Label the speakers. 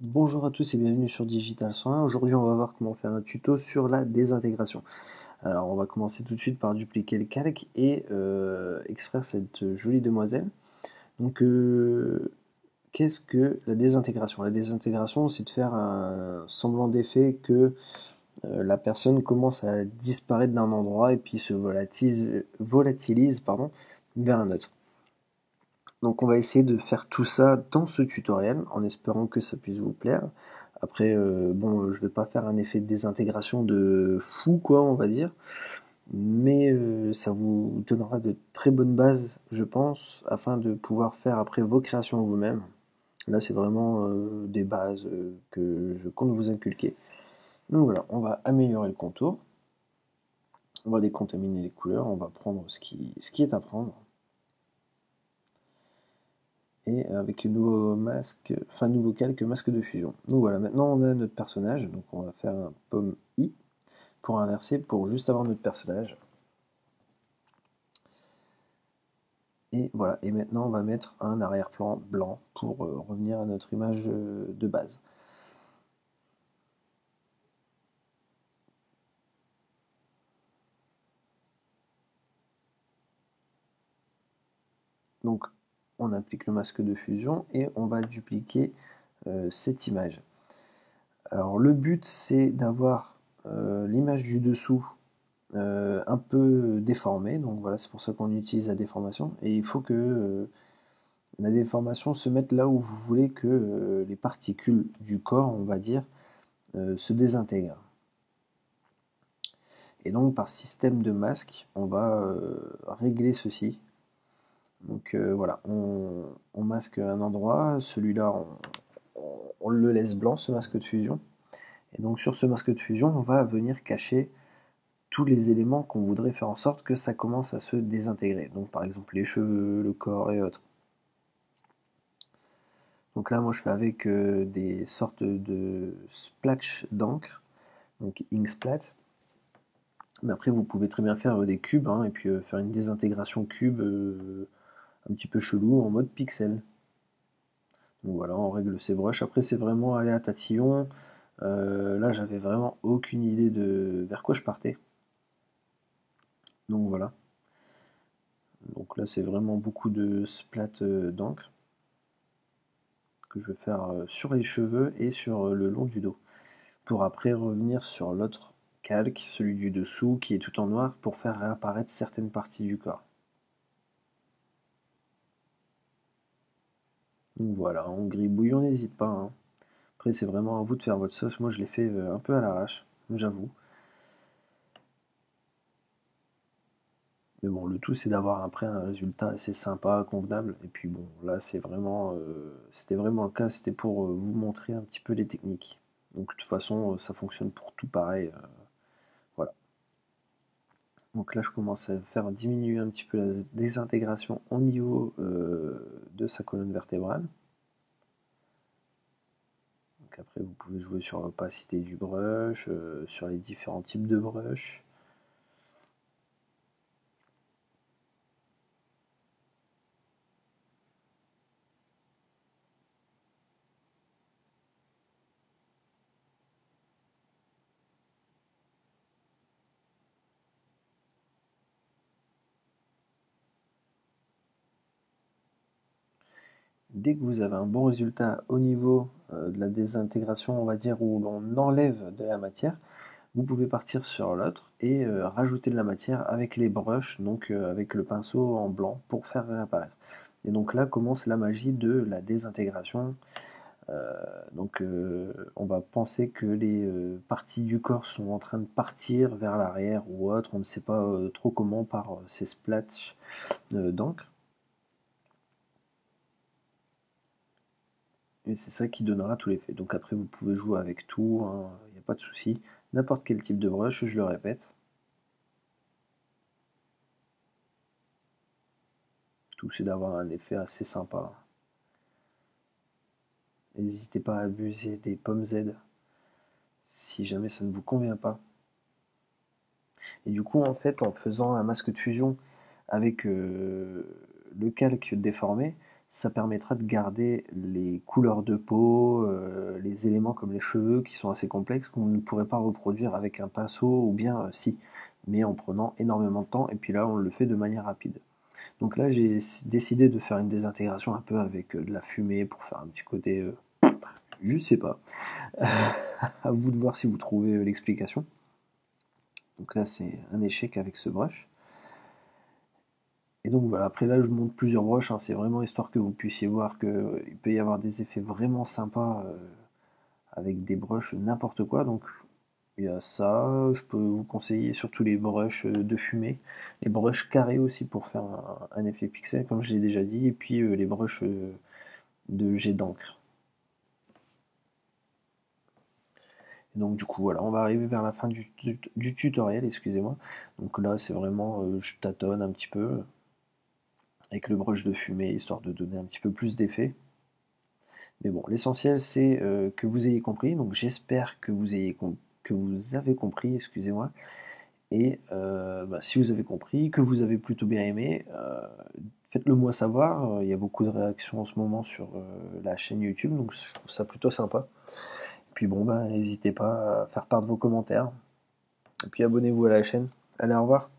Speaker 1: Bonjour à tous et bienvenue sur Digital 101. Aujourd'hui, on va voir comment faire un tuto sur la désintégration. Alors, on va commencer tout de suite par dupliquer le calque et extraire cette jolie demoiselle. Donc, qu'est-ce que la désintégration? La désintégration, c'est de faire un semblant d'effet que la personne commence à disparaître d'un endroit et puis se volatilise vers un autre. Donc on va essayer de faire tout ça dans ce tutoriel en espérant que ça puisse vous plaire. Après, bon, je vais pas faire un effet de désintégration de fou, quoi, on va dire, mais ça vous donnera de très bonnes bases, je pense, afin de pouvoir faire après vos créations vous-même. Là, c'est vraiment des bases que je compte vous inculquer. Donc voilà, on va améliorer le contour, on va décontaminer les couleurs, on va prendre ce qui est à prendre. Et avec nouveau calque masque de fusion. Donc voilà, maintenant on a notre personnage, donc on va faire un pomme I pour inverser, pour juste avoir notre personnage. Et voilà, et maintenant on va mettre un arrière-plan blanc pour revenir à notre image de base. Donc on applique le masque de fusion et on va dupliquer cette image. Alors le but c'est d'avoir l'image du dessous un peu déformée, donc voilà, c'est pour ça qu'on utilise la déformation, et il faut que la déformation se mette là où vous voulez que les particules du corps, on va dire, se désintègrent. Et donc par système de masque, on va régler ceci. Donc voilà, on masque un endroit, celui-là on le laisse blanc, ce masque de fusion. Et donc sur ce masque de fusion, on va venir cacher tous les éléments qu'on voudrait faire en sorte que ça commence à se désintégrer. Donc par exemple les cheveux, le corps et autres. Donc là moi je fais avec des sortes de splotch d'encre, donc Inksplat. Mais après vous pouvez très bien faire des cubes hein, et puis faire une désintégration cube un petit peu chelou en mode pixel. Donc voilà, on règle ses brushes. Après c'est vraiment aller à tatillon. Là j'avais vraiment aucune idée de vers quoi je partais. Donc voilà. Donc là c'est vraiment beaucoup de splat d'encre que je vais faire sur les cheveux et sur le long du dos. Pour après revenir sur l'autre calque, celui du dessous, qui est tout en noir, pour faire réapparaître certaines parties du corps. Donc voilà, on gribouille, on n'hésite pas. Hein. Après c'est vraiment à vous de faire votre sauce, moi je l'ai fait un peu à l'arrache, j'avoue. Mais bon, le tout c'est d'avoir après un résultat assez sympa, convenable. Et puis bon, là c'était vraiment le cas, c'était pour vous montrer un petit peu les techniques. Donc de toute façon, ça fonctionne pour tout pareil. Voilà. Donc là, je commence à faire diminuer un petit peu la désintégration au niveau de sa colonne vertébrale. Donc après, vous pouvez jouer sur l'opacité du brush, sur les différents types de brush. Dès que vous avez un bon résultat au niveau de la désintégration, on va dire, où l'on enlève de la matière, vous pouvez partir sur l'autre et rajouter de la matière avec les brushes, donc avec le pinceau en blanc pour faire réapparaître. Et donc là commence la magie de la désintégration. Donc on va penser que les parties du corps sont en train de partir vers l'arrière ou autre, on ne sait pas trop comment par ces splatchs d'encre. Et c'est ça qui donnera tout l'effet. Donc après vous pouvez jouer avec tout, il n'y a pas de souci. N'importe quel type de brush, je le répète. Tout c'est d'avoir un effet assez sympa. N'hésitez pas à abuser des pommes Z si jamais ça ne vous convient pas. Et du coup en fait en faisant un masque de fusion avec le calque déformé, ça permettra de garder les couleurs de peau, les éléments comme les cheveux qui sont assez complexes qu'on ne pourrait pas reproduire avec un pinceau ou bien si, mais en prenant énormément de temps et puis là on le fait de manière rapide. Donc là j'ai décidé de faire une désintégration un peu avec de la fumée pour faire un petit côté, je sais pas, à vous de voir si vous trouvez l'explication. Donc là c'est un échec avec ce brush. Et donc voilà, après là je monte plusieurs brushes, hein, c'est vraiment histoire que vous puissiez voir qu'il peut y avoir des effets vraiment sympas avec des brushes n'importe quoi. Donc il y a ça, je peux vous conseiller surtout les brushes de fumée, les brushes carrés aussi pour faire un effet pixel comme je l'ai déjà dit, et puis les brushes de jet d'encre. Donc du coup voilà, on va arriver vers la fin du tutoriel, excusez-moi. Donc là c'est vraiment, je tâtonne un petit peu avec le brush de fumée, histoire de donner un petit peu plus d'effet. Mais bon, l'essentiel c'est que vous ayez compris, donc j'espère que vous avez compris, excusez-moi. Et si vous avez compris, que vous avez plutôt bien aimé, faites-le moi savoir. Il y a beaucoup de réactions en ce moment sur la chaîne YouTube, donc je trouve ça plutôt sympa. Et puis bon, n'hésitez pas à faire part de vos commentaires. Et puis abonnez-vous à la chaîne. Allez, au revoir.